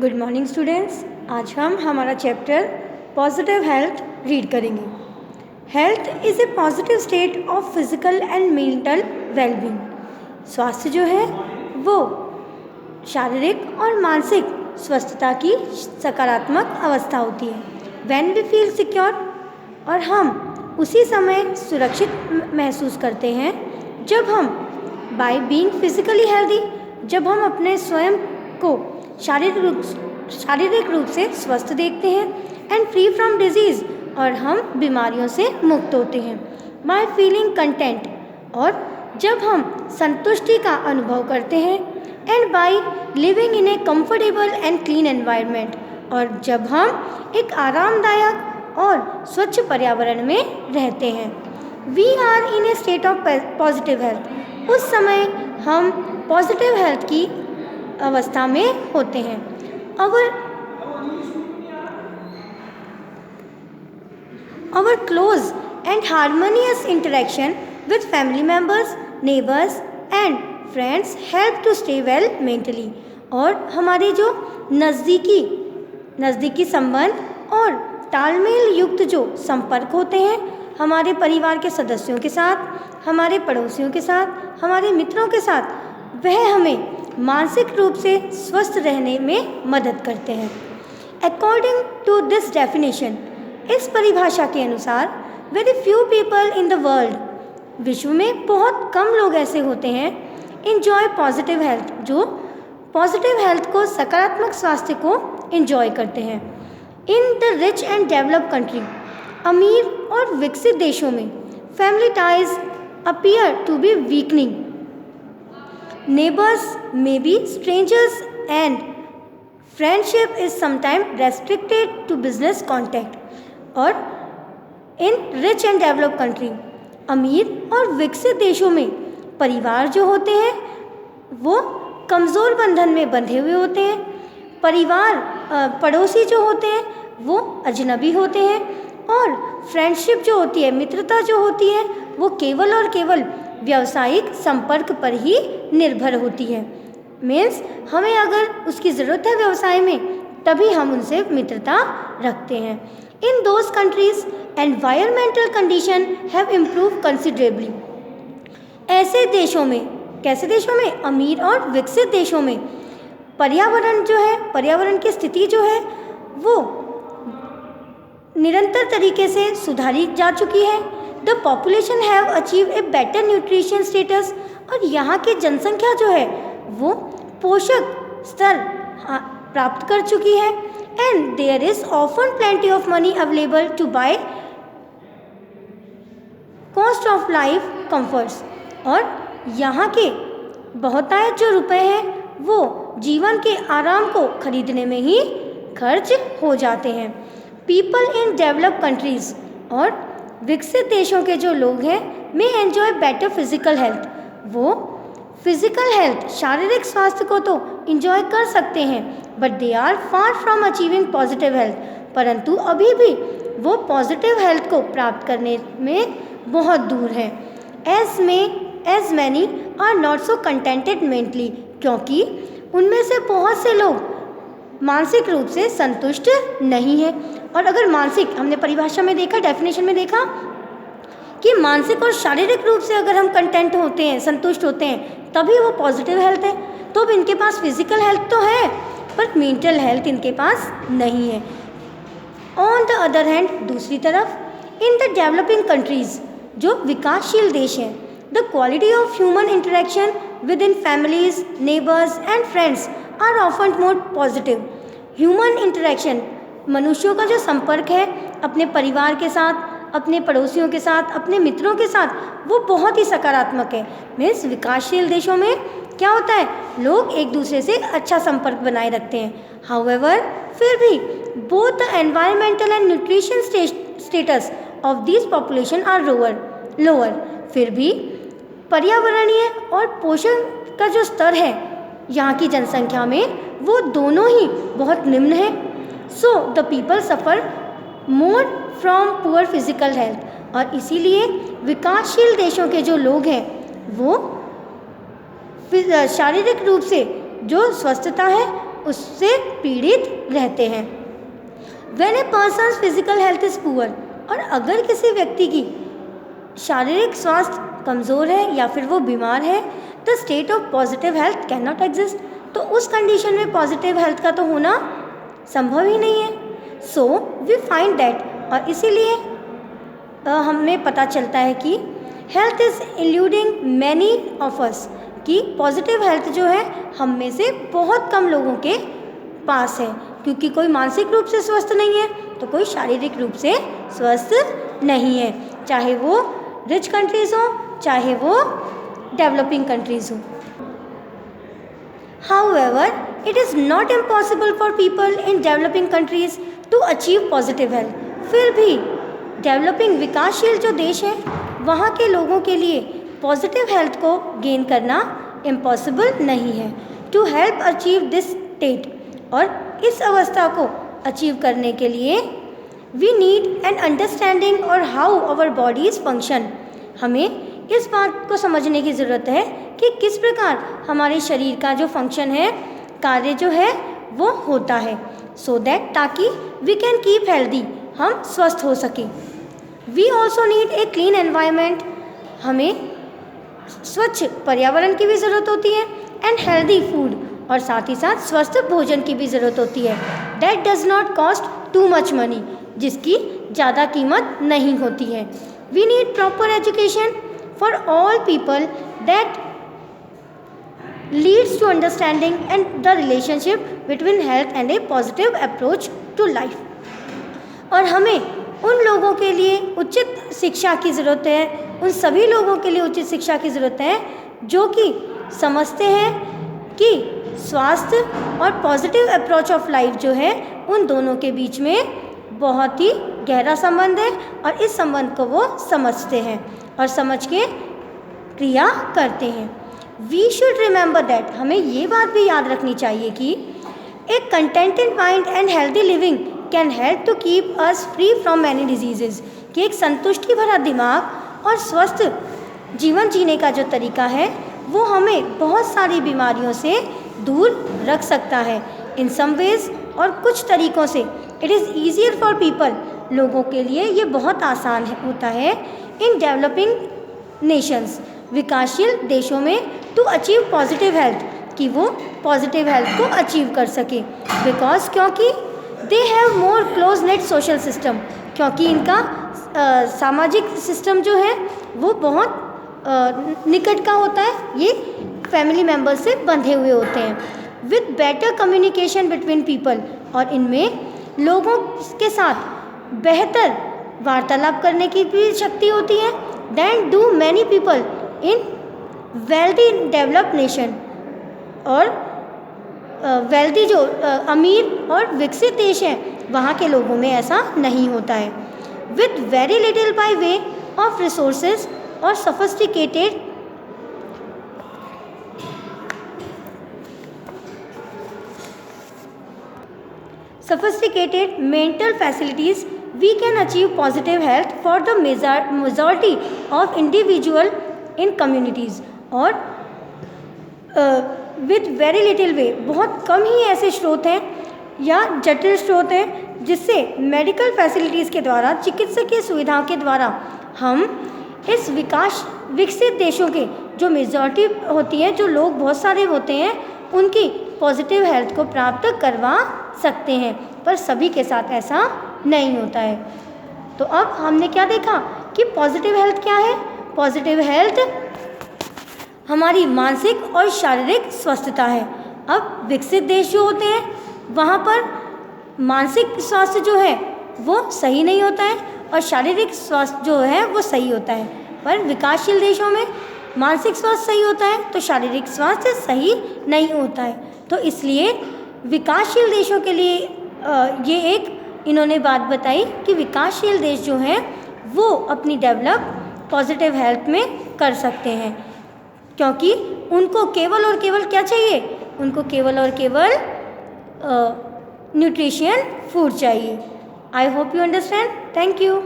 Good morning students. आज हम हमारा चैप्टर पॉजिटिव हेल्थ रीड करेंगे। Health is a positive state of physical and mental wellbeing. स्वास्थ्य जो है वो शारीरिक और मानसिक स्वस्थता की सकारात्मक अवस्था होती है। व्हेन वी फील सिक्योर, और हम उसी समय सुरक्षित महसूस करते हैं जब हम बाय बीइंग फिजिकली हेल्दी, जब हम अपने स्वयं को शारीरिक रूप से स्वस्थ देखते हैं, एंड फ्री फ्रॉम डिजीज़, और हम बीमारियों से मुक्त होते हैं। बाय फीलिंग कंटेंट, और जब हम संतुष्टि का अनुभव करते हैं, and by living in A comfortable and clean environment, और जब हम एक आरामदायक और स्वच्छ पर्यावरण में रहते हैं। We are in a state of positive health. उस समय हम पॉजिटिव हेल्थ की अवस्था में होते हैं। Our close and harmonious interaction with family members, neighbors and friends help to stay well mentally। और हमारे जो नज़दीकी संबंध और तालमेल युक्त जो संपर्क होते हैं हमारे परिवार के सदस्यों के साथ, हमारे पड़ोसियों के साथ, हमारे मित्रों के साथ, वह हमें मानसिक रूप से स्वस्थ रहने में मदद करते हैं। अकॉर्डिंग टू दिस डेफिनेशन, इस परिभाषा के अनुसार, very few people in the world, विश्व में बहुत कम लोग ऐसे होते हैं, इंजॉय पॉजिटिव हेल्थ, जो पॉजिटिव हेल्थ को, सकारात्मक स्वास्थ्य को इंजॉय करते हैं। In the rich and developed country, अमीर और विकसित देशों में, family ties appear to be weakening, neighbors may be strangers, and friendship is sometimes restricted to business contact। और in rich and developed country, अमीर और विकसित देशों में परिवार जो होते हैं वो कमज़ोर बंधन में बंधे हुए होते हैं। पड़ोसी जो होते हैं वो अजनबी होते हैं, और फ्रेंडशिप जो होती है, मित्रता जो होती है, वो केवल और केवल व्यावसायिक संपर्क पर ही निर्भर होती है। मीन्स हमें अगर उसकी ज़रूरत है व्यवसाय में, तभी हम उनसे मित्रता रखते हैं। In those countries environmental condition have improve considerably. ऐसे देशों में, कैसे देशों में? अमीर और विकसित देशों में पर्यावरण जो है, पर्यावरण की स्थिति जो है वो निरंतर तरीके से सुधारी जा चुकी है। The population have achieve a better nutrition status, और यहाँ की जनसंख्या जो है वो पोषक स्तर प्राप्त कर चुकी है। And there is often plenty of money available to buy cost of life comforts, और यहाँ के बहुतायत जो रुपए हैं वो जीवन के आराम को खरीदने में ही खर्च हो जाते हैं। पीपल इन डेवलप्ड कंट्रीज, और विकसित देशों के जो लोग हैं, में एंजॉय बेटर फिजिकल हेल्थ, वो फिजिकल हेल्थ, शारीरिक स्वास्थ्य को तो इंजॉय कर सकते हैं, but they are far from achieving positive health, परंतु अभी भी वो पॉजिटिव हेल्थ को प्राप्त करने में बहुत दूर हैं। As many are not so contented mentally, क्योंकि उनमें से बहुत से लोग मानसिक रूप से संतुष्ट नहीं है। और अगर मानसिक, हमने परिभाषा में देखा, डेफिनेशन में देखा कि मानसिक और शारीरिक रूप से अगर हम कंटेंट होते हैं, संतुष्ट होते हैं, तभी वो पॉजिटिव हेल्थ है। तो अब इनके पास फिजिकल हेल्थ तो है, पर मेंटल हेल्थ इनके पास नहीं है। ऑन द अदर हैंड, दूसरी तरफ, इन द डेवलपिंग कंट्रीज, जो विकासशील देश हैं, the quality of human interaction within families, neighbours and friends are often more positive. Human interaction, मनुष्यों का जो संपर्क है अपने परिवार के साथ, अपने पड़ोसियों के साथ, अपने मित्रों के साथ, वो बहुत ही सकारात्मक है। मीन्स विकासशील देशों में क्या होता है, लोग एक दूसरे से अच्छा संपर्क बनाए रखते हैं। हाउएवर, फिर भी both the environmental and nutrition status of this population are lower. फिर भी पर्यावरणीय और पोषण का जो स्तर है यहाँ की जनसंख्या में, वो दोनों ही बहुत निम्न है। So the people suffer more from poor physical health, और इसीलिए विकासशील देशों के जो लोग हैं वो शारीरिक रूप से जो स्वस्थता है उससे पीड़ित रहते हैं। When a person's physical health is poor, और अगर किसी व्यक्ति की शारीरिक स्वास्थ्य कमज़ोर है या फिर वो बीमार है, the state of positive health can not exist, तो उस कंडीशन में पॉजिटिव हेल्थ का तो होना संभव ही नहीं है। सो वी फाइंड दैट, और इसीलिए हमें पता चलता है कि health is eluding many of us, कि पॉजिटिव हेल्थ जो है हम में से बहुत कम लोगों के पास है, क्योंकि कोई मानसिक रूप से स्वस्थ नहीं है तो कोई शारीरिक रूप से स्वस्थ नहीं है, चाहे वो रिच कंट्रीज़ हो चाहे वो डेवलपिंग कंट्रीज़ हो। However, it is not impossible for people in developing countries to achieve positive health. फिर भी डेवलपिंग विकासशील जो देश हैं वहाँ के लोगों के लिए पॉजिटिव हेल्थ को गेन करना इम्पॉसिबल नहीं है। To help achieve this state, और इस अवस्था को अचीव करने के लिए वी नीड एन अंडरस्टैंडिंग और हाउ आवर बॉडीज़ फंक्शन। हमें इस बात को समझने की ज़रूरत है कि किस प्रकार हमारे शरीर का जो फंक्शन है, कार्य जो है वो होता है, सो दैट ताकि वी कैन कीप हेल्दी, हम स्वस्थ हो सकें। We also need a clean environment, हमें स्वच्छ पर्यावरण की भी ज़रूरत होती है, एंड हेल्दी फूड, और साथ ही साथ स्वस्थ भोजन की भी ज़रूरत होती है। That does not cost too much money, जिसकी ज़्यादा कीमत नहीं होती है। We need proper education for all people that leads to understanding and the relationship between health and a positive approach to life। और हमें उन लोगों के लिए उचित शिक्षा की ज़रूरत है, उन सभी लोगों के लिए उचित शिक्षा की ज़रूरत है जो कि समझते हैं कि स्वास्थ्य और पॉजिटिव अप्रोच ऑफ लाइफ जो है उन दोनों के बीच में बहुत ही गहरा संबंध है, और इस संबंध को वो समझते हैं और समझ के क्रिया करते हैं। वी शुड रिमेंबर दैट, हमें ये बात भी याद रखनी चाहिए कि एक contented mind and healthy living can help to keep us free from many diseases, कि एक संतुष्टि भरा दिमाग और स्वस्थ जीवन जीने का जो तरीका है वो हमें बहुत सारी बीमारियों से दूर रख सकता है। इन सम वेज, और कुछ तरीक़ों से it is easier for people, लोगों के लिए ये बहुत आसान होता है इन डेवलपिंग नेशंस, विकासशील देशों में, टू अचीव पॉजिटिव हेल्थ, कि वो पॉजिटिव हेल्थ को अचीव कर सके। बिकॉज क्योंकि they have more close net social system, क्योंकि इनका सामाजिक सिस्टम जो है वो बहुत निकट का होता है, ये फैमिली मेम्बर्स से बंधे हुए होते हैं। With better communication between people, और इनमें लोगों के साथ बेहतर वार्तालाप करने की भी शक्ति होती है than do many people in wealthy developed nation, और वेल्दी जो अमीर और विकसित देश हैं वहाँ के लोगों में ऐसा नहीं होता है। With very little by way of resources और sophisticated mental facilities, we can achieve positive health for the majority of individual in communities। और विद वेरी लिटिल वे, बहुत कम ही ऐसे स्रोत हैं या जटिल स्रोत हैं जिससे मेडिकल फैसिलिटीज़ के द्वारा, चिकित्सकीय सुविधाओं के द्वारा हम इस विकसित देशों के जो मेजॉरिटी होती है, जो लोग बहुत सारे होते हैं, उनकी पॉजिटिव हेल्थ को प्राप्त करवा सकते हैं, पर सभी के साथ ऐसा नहीं होता है। तो अब हमने क्या देखा कि पॉजिटिव हेल्थ क्या है। पॉजिटिव हेल्थ हमारी मानसिक और शारीरिक स्वस्थता है। अब विकसित देश जो होते हैं वहाँ पर मानसिक स्वास्थ्य जो है वो सही नहीं होता है और शारीरिक स्वास्थ्य जो है वो सही होता है, पर विकासशील देशों में मानसिक स्वास्थ्य सही होता है तो शारीरिक स्वास्थ्य सही नहीं होता है। तो इसलिए विकासशील देशों के लिए ये एक इन्होंने बात बताई कि विकासशील देश जो हैं वो अपनी डेवलप पॉजिटिव हेल्थ में कर सकते हैं, क्योंकि उनको केवल और केवल क्या चाहिए, उनको केवल और केवल न्यूट्रिशियन फूड चाहिए। I hope you understand. Thank you.